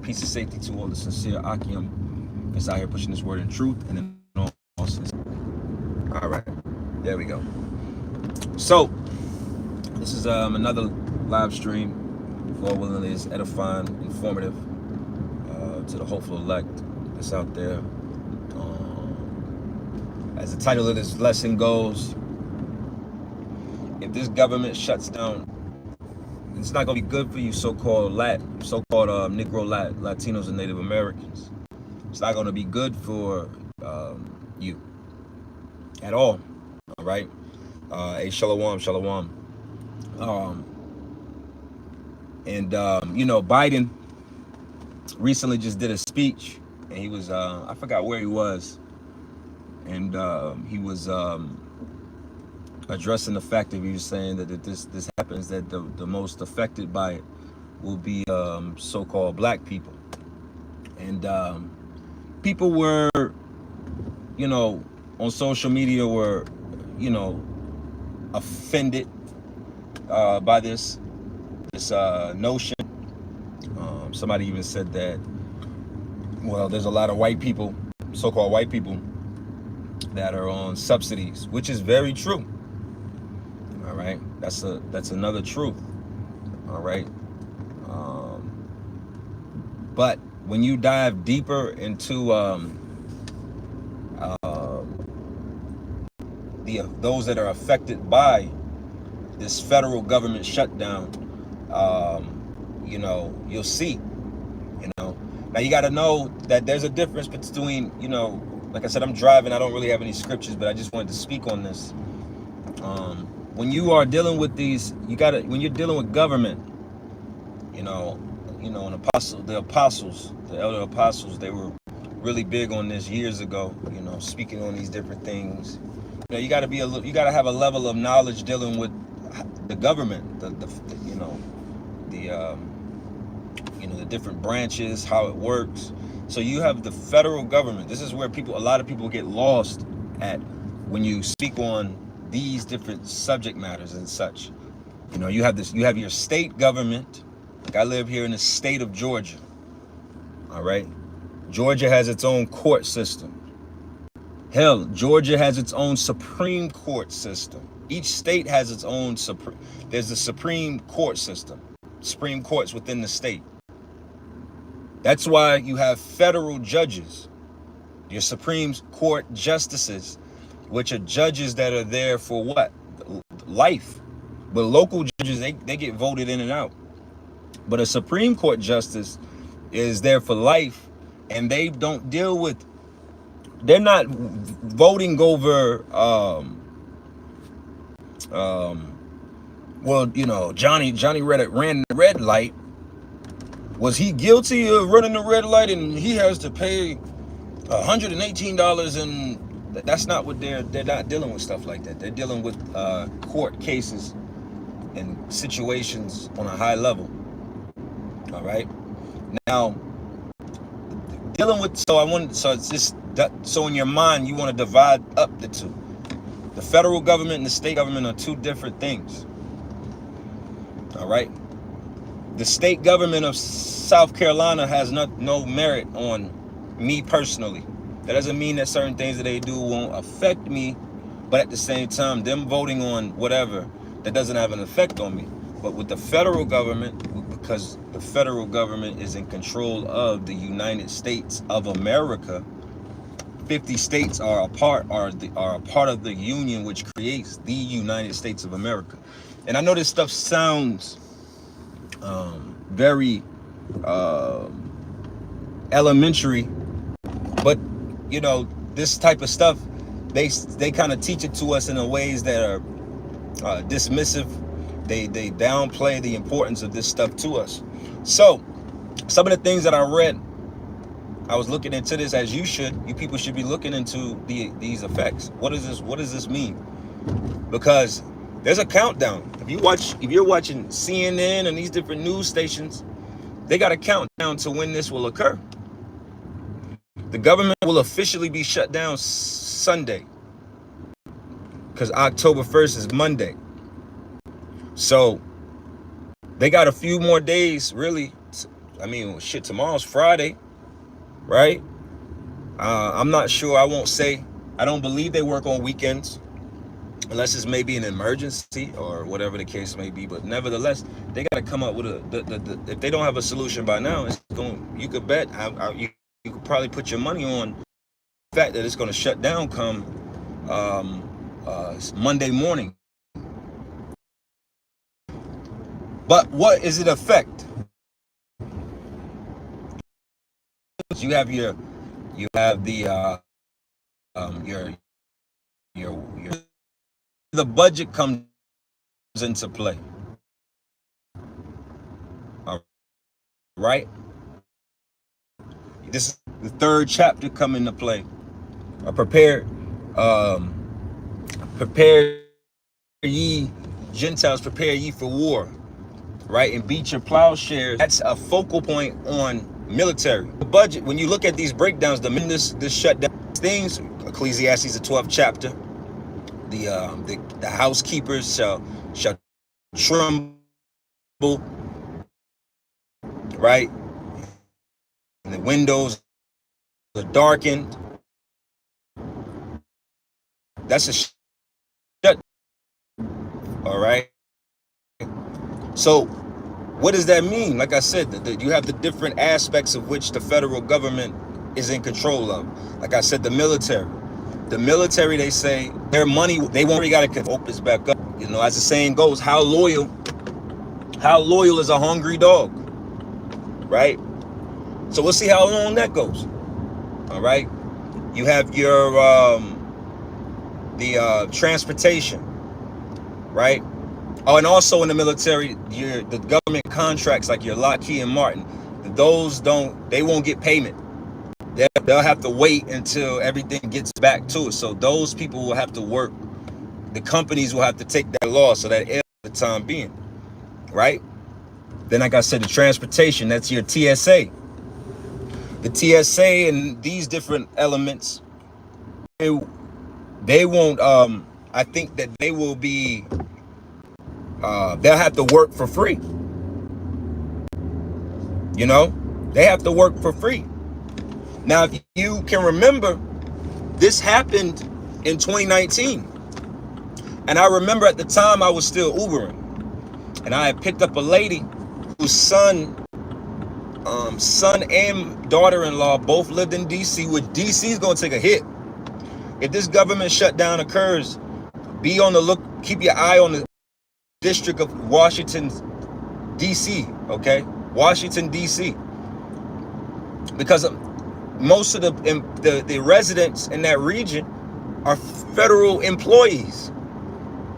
peace and safety to all the sincere Akim is out here pushing this word in truth and in all sincerity. All right, there we go. So this is another live stream. Lord willing, is edifying, informative to the hopeful elect that's out there. As the title of this lesson goes, if this government shuts down, it's not gonna be good for you, so-called Negro Latinos and Native Americans. It's not gonna be good for you at all. All right. Shalom. Biden recently just did a speech, and he was I forgot where he was, and he was addressing the fact that he was saying that if this happens, that the most affected by it will be so-called black people. And people were, on social media were, offended by this notion. Somebody even said that, well, there's a lot of white people, so-called white people, that are on subsidies, which is very true. All right, that's another truth. All right, but when you dive deeper into those that are affected by this federal government shutdown, you'll see. Now you got to know that there's a difference between, like I said, I'm driving. I don't really have any scriptures, but I just wanted to speak on this. When you are dealing with these, when you're dealing with government, the elder apostles, they were really big on this years ago, speaking on these different things. You got to have a level of knowledge dealing with the government, the different branches, how it works. So you have the federal government. This is where a lot of people get lost at when you speak on these different subject matters and such. You have your state government. Like I live here in the state of Georgia. All right. Georgia has its own court system. Hell, Georgia has its own Supreme Court system. Each state has its own there's the Supreme Court system. Supreme Courts within the state. That's why you have federal judges, your Supreme Court justices, which are judges that are there for what? Life. But local judges, they get voted in and out. But a Supreme Court justice is there for life, and they don't deal with, they're not voting over, Johnny ran the red light. Was he guilty of running the red light and he has to pay $118? And that's not what they're not dealing with stuff like that. They're dealing with court cases and situations on a high level. All right. Now, so in your mind, you want to divide up the two. The federal government and the state government are two different things. All right. The state government of South Carolina has no merit on me personally. That doesn't mean that certain things that they do won't affect me, but at the same time, them voting on whatever, that doesn't have an effect on me. But with the federal government, because the federal government is in control of the United States of America, 50 states are a part of the union, which creates the United States of America. And I know this stuff sounds very elementary, but this type of stuff, they kind of teach it to us in a ways that are dismissive. They downplay the importance of this stuff to us. So some of the things that I read, I was looking into this, as you people should be looking into these effects. What does this mean? Because there's a countdown. If you're watching CNN and these different news stations, they got a countdown to when this will occur. The government will officially be shut down Sunday, because October 1st is Monday. So they got a few more days, really, I mean, shit, tomorrow's Friday, right? I'm not sure. I won't say. I don't believe they work on weekends, unless it's maybe an emergency or whatever the case may be. But nevertheless, they got to come up with if they don't have a solution by now, it's going. You could bet. You could probably put your money on the fact that it's going to shut down come Monday morning. But what is it affect? You have the your the budget comes into play. All right. This is the third chapter come into play. Prepare ye Gentiles, prepare ye for war, right? And beat your plowshares. That's a focal point on military. The budget, when you look at these breakdowns, this shutdown things, Ecclesiastes, the 12th chapter, the housekeepers shall tremble, right? And the windows are darkened. That's a shut. All right. So what does that mean? Like I said, you have the different aspects of which the federal government is in control of. Like I said, the military. The military, they say their money, they won't really got to open this back up. You know, as the saying goes, how loyal is a hungry dog, right? So we'll see how long that goes. All right. You have your transportation, right? Oh, and also in the military, the government contracts like your Lockheed and Martin, they won't get payment. They'll have to wait until everything gets back to it. So those people will have to work. The companies will have to take that loss, so that for the time being, right? Then, like I said, the transportation, that's your TSA. The TSA and these different elements, they won't, I think that they will be, they'll have to work for free. You know, they have to work for free. Now, if you can remember, this happened in 2019. And I remember at the time I was still Ubering. And I had picked up a lady whose son and daughter-in-law both lived in DC, where DC is going to take a hit. If this government shutdown occurs, be on the look, keep your eye on the District of Washington, DC, okay? Washington, DC. Because most of the residents in that region are federal employees.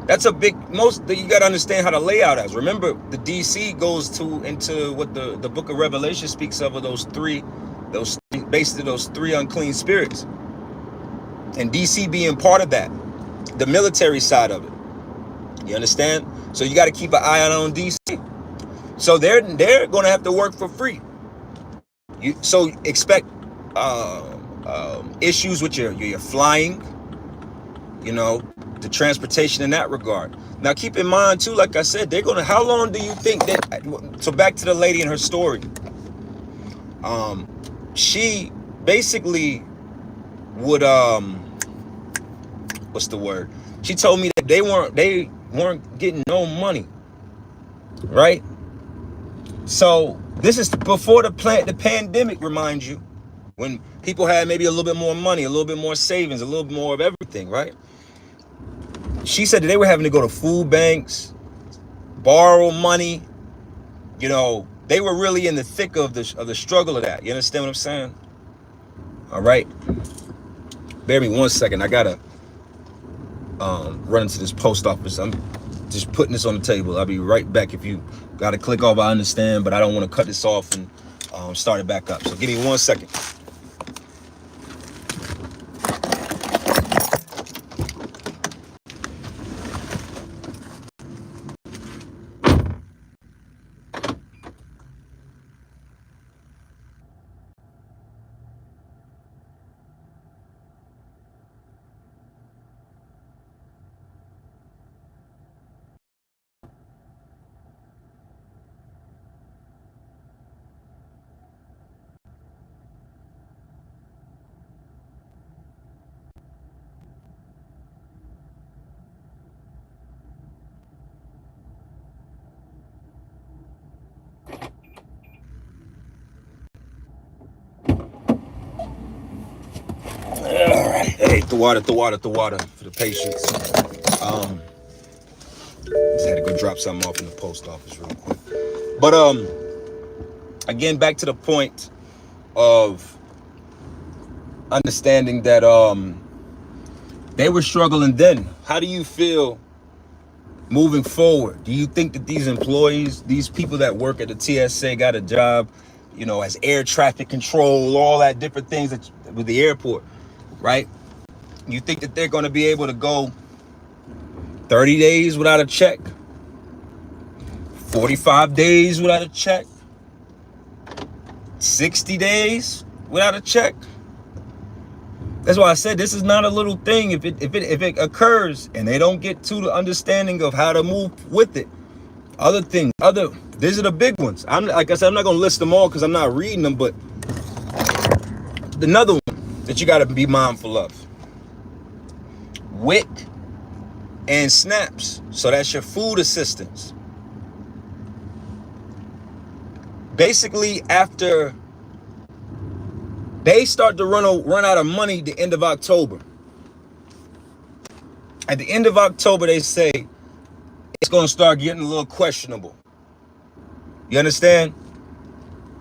That's a big, you got to understand how the layout is. Remember, the DC goes into what the book of Revelation speaks of those three unclean spirits. And DC being part of that, the military side of it. You understand? So you got to keep an eye on DC. So they're going to have to work for free. So expect issues with your flying, you know, the transportation in that regard. Now keep in mind too, like I said, how long do you think that, so back to the lady and her story. She basically would, what's the word? She told me that they weren't getting no money, right? So this is before the pandemic, remind you, when people had maybe a little bit more money, a little bit more savings, a little bit more of everything, right? She said that they were having to go to food banks, borrow money. You know, they were really in the thick of the struggle of that. You understand what I'm saying? All right. Bear me 1 second. I gotta run into this post office. I'm just putting this on the table. I'll be right back. If you gotta click off, I understand, but I don't want to cut this off and start it back up. So give me 1 second. Hey, the water for the patients. Just had to go drop something off in the post office real quick. But again, back to the point of understanding that they were struggling then. How do you feel moving forward? Do you think that these employees, these people that work at the TSA, got a job, you know, as air traffic control, all that different things that with the airport, right? You think that they're going to be able to go 30 days without a check, 45 days without a check, 60 days without a check? That's why I said this is not a little thing. If it occurs and they don't get to the understanding of how to move with it, other things, these are the big ones. Like I said, I'm not gonna list them all because I'm not reading them, but another one that you got to be mindful of: WIC and SNAPs. So that's your food assistance. Basically, after they start to run out of money the end of October. At the end of October, they say it's going to start getting a little questionable. You understand?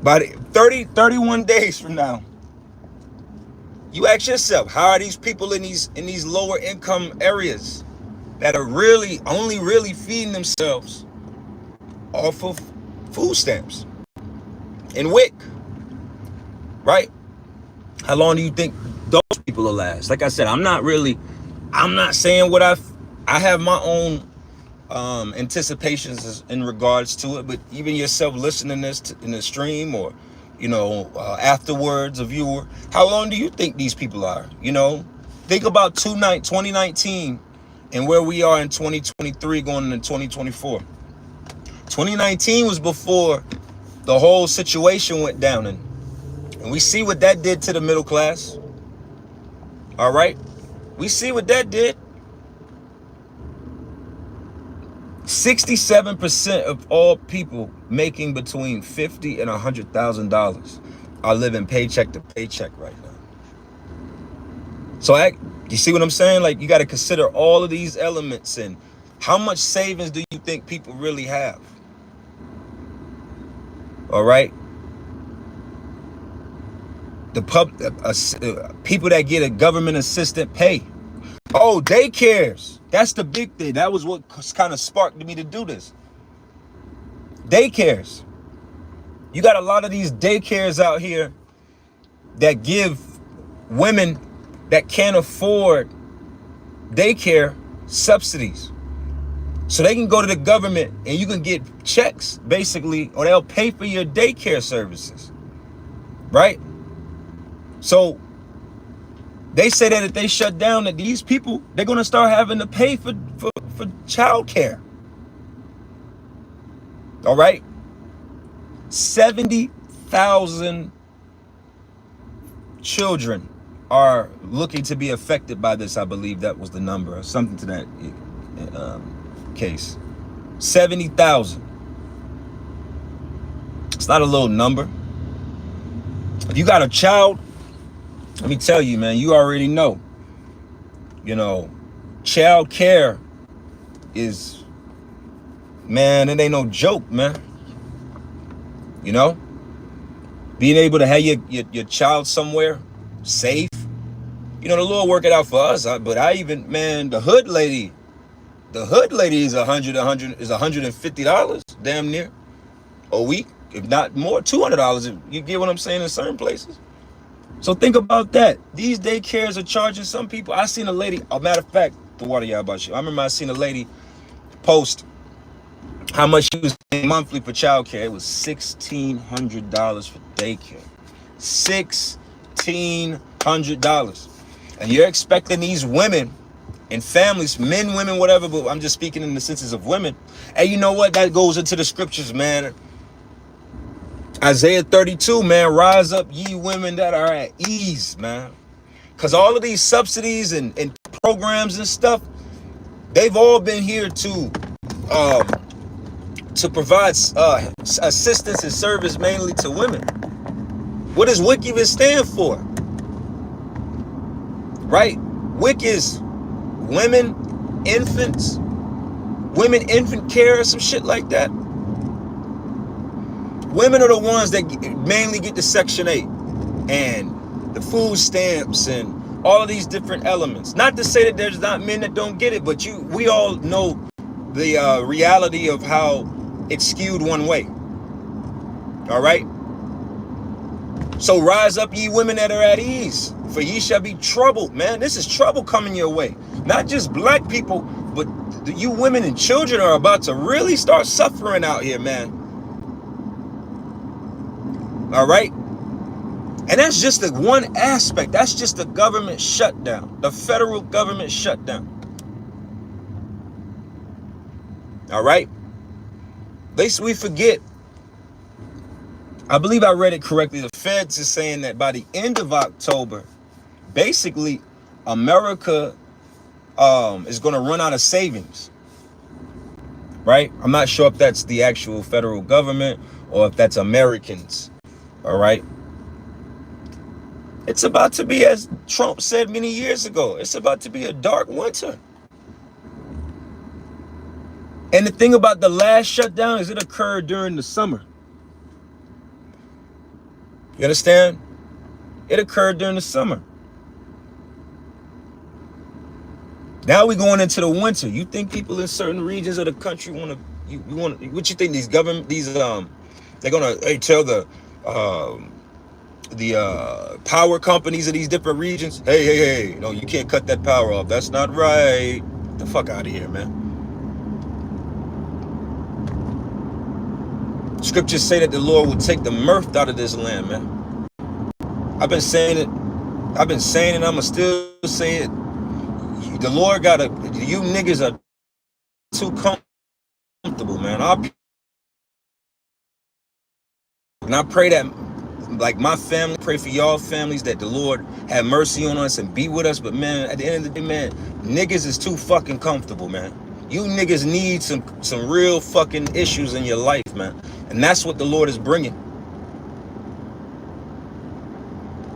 By 31 days from now, you ask yourself, how are these people in these lower income areas that are only really feeding themselves off of food stamps and WIC, right? How long do you think those people will last? Like I said, I'm not saying what I have my own anticipations in regards to it, but even yourself listening this in the stream or, you know, afterwards, a viewer, how long do you think these people are? You know, think about 2019 and where we are in 2023 going into 2024. 2019 was before the whole situation went down, and we see what that did to the middle class. All right. We see what that did. 67% of all people making between $50,000 and $100,000 are living paycheck to paycheck right now. So you see what I'm saying? Like, you got to consider all of these elements and how much savings do you think people really have? All right. People that get a government assistant pay. Oh, daycares. That's the big thing. That was what kind of sparked me to do this. Daycares. You got a lot of these daycares out here that give women that can't afford daycare subsidies. So they can go to the government and you can get checks, basically, or they'll pay for your daycare services. Right? So they say that if they shut down, that these people, they're going to start having to pay for child care. All right. 70,000 children are looking to be affected by this. I believe that was the number or something to that case. 70,000. It's not a little number. If you got a child, let me tell you, man, you already know. You know, child care is, man, it ain't no joke, man. You know, being able to have your child somewhere safe. You know, the Lord work it out for us. But man, the hood lady is $150, damn near a week, if not more, $200. You get what I'm saying in certain places. So think about that. These daycares are charging some people. I seen a lady, a matter of fact, the water y'all about you. I remember I seen a lady post how much she was paying monthly for childcare. It was $1,600 for daycare. $1,600. And you're expecting these women and families, men, women, whatever, but I'm just speaking in the senses of women. And you know what? That goes into the scriptures, man. Isaiah 32, man, rise up ye women that are at ease, man. Because all of these subsidies and programs and stuff, they've all been here to provide assistance and service mainly to women. What does WIC even stand for? Right? WIC is women, infants, women infant care or some shit like that. Women are the ones that mainly get the Section 8 and the food stamps and all of these different elements. Not to say that there's not men that don't get it, but we all know the reality of how it's skewed one way. All right? So rise up, ye women that are at ease, for ye shall be troubled, man. This is trouble coming your way. Not just black people, but you women and children are about to really start suffering out here, man. All right? And that's just the one aspect. That's just the government shutdown, the federal government shutdown. All right? Lest we forget, I believe I read it correctly. The Feds is saying that by the end of October, basically, America is going to run out of savings. Right? I'm not sure if that's the actual federal government or if that's Americans. All right? It's about to be, as Trump said many years ago, it's about to be a dark winter. And the thing about the last shutdown is it occurred during the summer. You understand? It occurred during the summer. Now we're going into the winter. You think people in certain regions of the country want to, what you think these government, they're going to tell the power companies of these different regions, hey, no, you can't cut that power off. That's not right. Get the fuck out of here, man. Scriptures say that the Lord will take the mirth out of this land, man. I've been saying it, I'm gonna still say it. The Lord you niggas are too comfortable, man. And I pray that, like my family, pray for y'all families, that the Lord have mercy on us and be with us. But man, at the end of the day, man, niggas is too fucking comfortable, man. You niggas need some real fucking issues in your life, man. And that's what the Lord is bringing.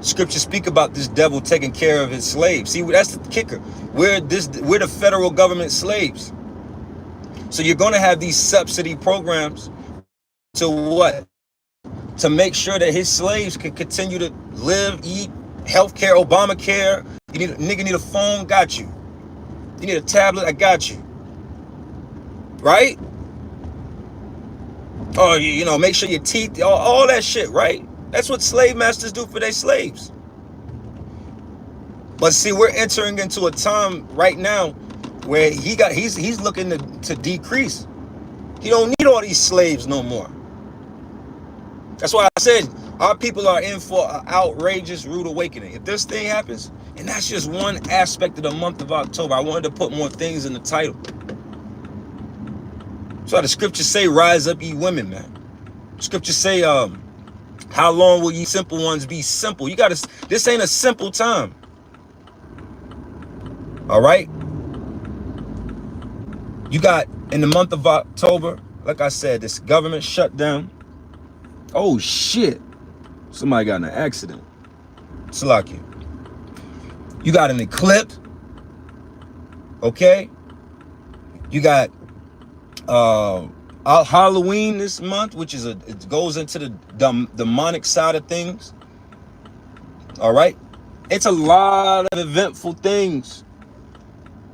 Scriptures speak about this devil taking care of his slaves. See, that's the kicker. We're the federal government slaves. So you're going to have these subsidy programs to what? To make sure that his slaves can continue to live, eat, healthcare, Obamacare. Nigga need a phone, got you. You need a tablet, I got you. Right? Or, make sure your teeth, all that shit, right? That's what slave masters do for their slaves. But see, we're entering into a time right now where he's looking to decrease. He don't need all these slaves no more. That's why I said our people are in for an outrageous rude awakening. If this thing happens, and that's just one aspect of the month of October, I wanted to put more things in the title. So the scriptures say, rise up, ye women, man. Scriptures say, how long will ye simple ones be simple? This ain't a simple time. All right? You got, in the month of October, like I said, this government shutdown. Oh, shit. Somebody got in an accident. Salaki. You got an eclipse. Okay? You got Halloween this month, which is it goes into the demonic side of things. All right? It's a lot of eventful things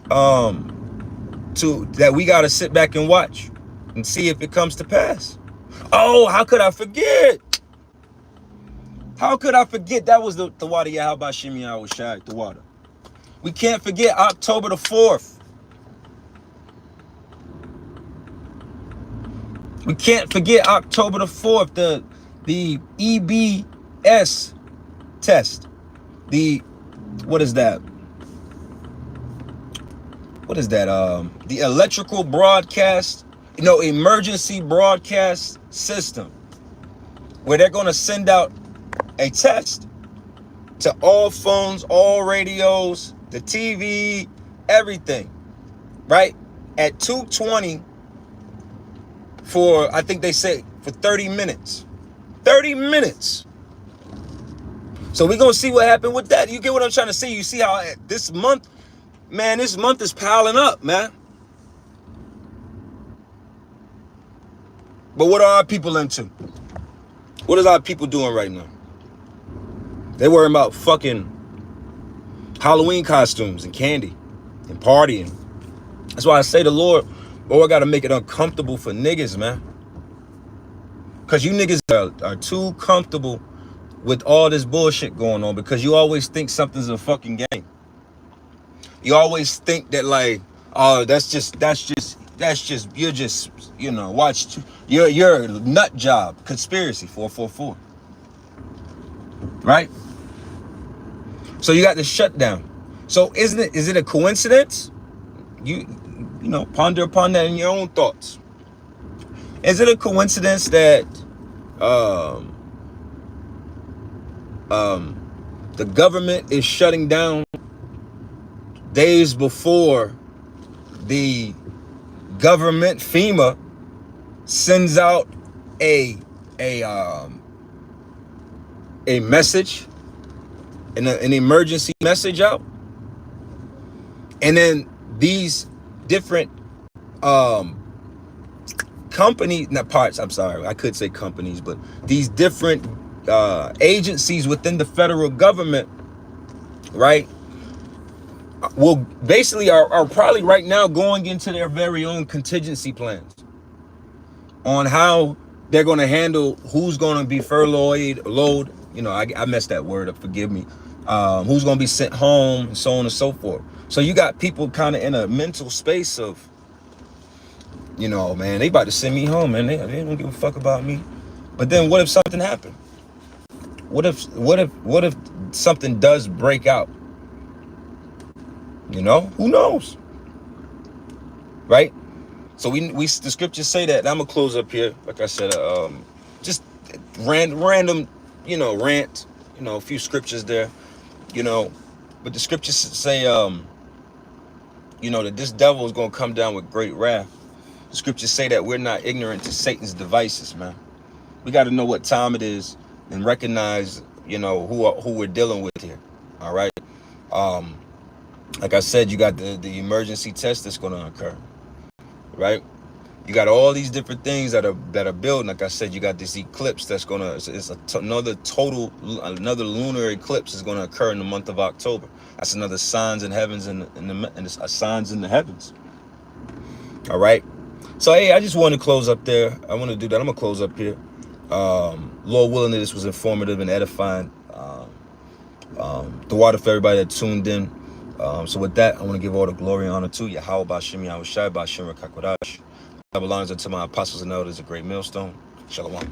that we got to sit back and watch and see if it comes to pass. Oh, how could I forget? How could I forget? That was the Wada Yahweh Shimi Awashai, the water. We can't forget October the 4th. We can't forget October the 4th, the EBS test. What is that? The electrical broadcast, emergency broadcast system, where they're going to send out a test to all phones, all radios, the TV, everything, right? At 2:20 for, I think they say, for 30 minutes. 30 minutes. So we're going to see what happened with that. You get what I'm trying to say? You see how this month, Man, this month is piling up, man. But what are our people into? What is our people doing right now? They worrying about fucking Halloween costumes and candy and partying. That's why I say the Lord, I gotta make it uncomfortable for niggas, man. Because you niggas are too comfortable with all this bullshit going on, because you always think something's a fucking game. You always think that, like, oh, that's just, you're just, you know, you're a nut job. Conspiracy 444. Right? So you got the shutdown. So is it a coincidence? You know, ponder upon that in your own thoughts. Is it a coincidence that the government is shutting down days before the government, FEMA, sends out a message, an emergency message out, and then these different companies, not parts, I'm sorry, I could say companies, but these different agencies within the federal government, right, will basically are probably right now going into their very own contingency plans on how they're going to handle who's going to be furloughed, you know, I messed that word up, forgive me, who's going to be sent home, and so on and so forth. So you got people kind of in a mental space of, you know, man, they about to send me home, man. They don't give a fuck about me. But then what if something happened? What if something does break out? You know, who knows? Right? So the scriptures say that, and I'm gonna close up here. Like I said, just random, you know, rant, you know, a few scriptures there, you know, but the scriptures say, you know, that this devil is gonna come down with great wrath. The scriptures say that we're not ignorant to Satan's devices, man. We got to know what time it is and recognize, you know, who we're dealing with here. All right. Like I said, you got the emergency test that's going to occur, right? You got all these different things that are building. Like I said, you got this eclipse that's going to, another lunar eclipse is going to occur in the month of October. That's another signs in heavens and signs in the heavens. All right. So, hey, I just want to close up there. I want to do that. I'm going to close up here. Lord willing, this was informative and edifying. The water for everybody that tuned in. So with that, I want to give all the glory and honor to Yahweh Bashim Yahushai Bashim Rakakwadash. I belongs unto my apostles and elders, a great millstone. Shalom.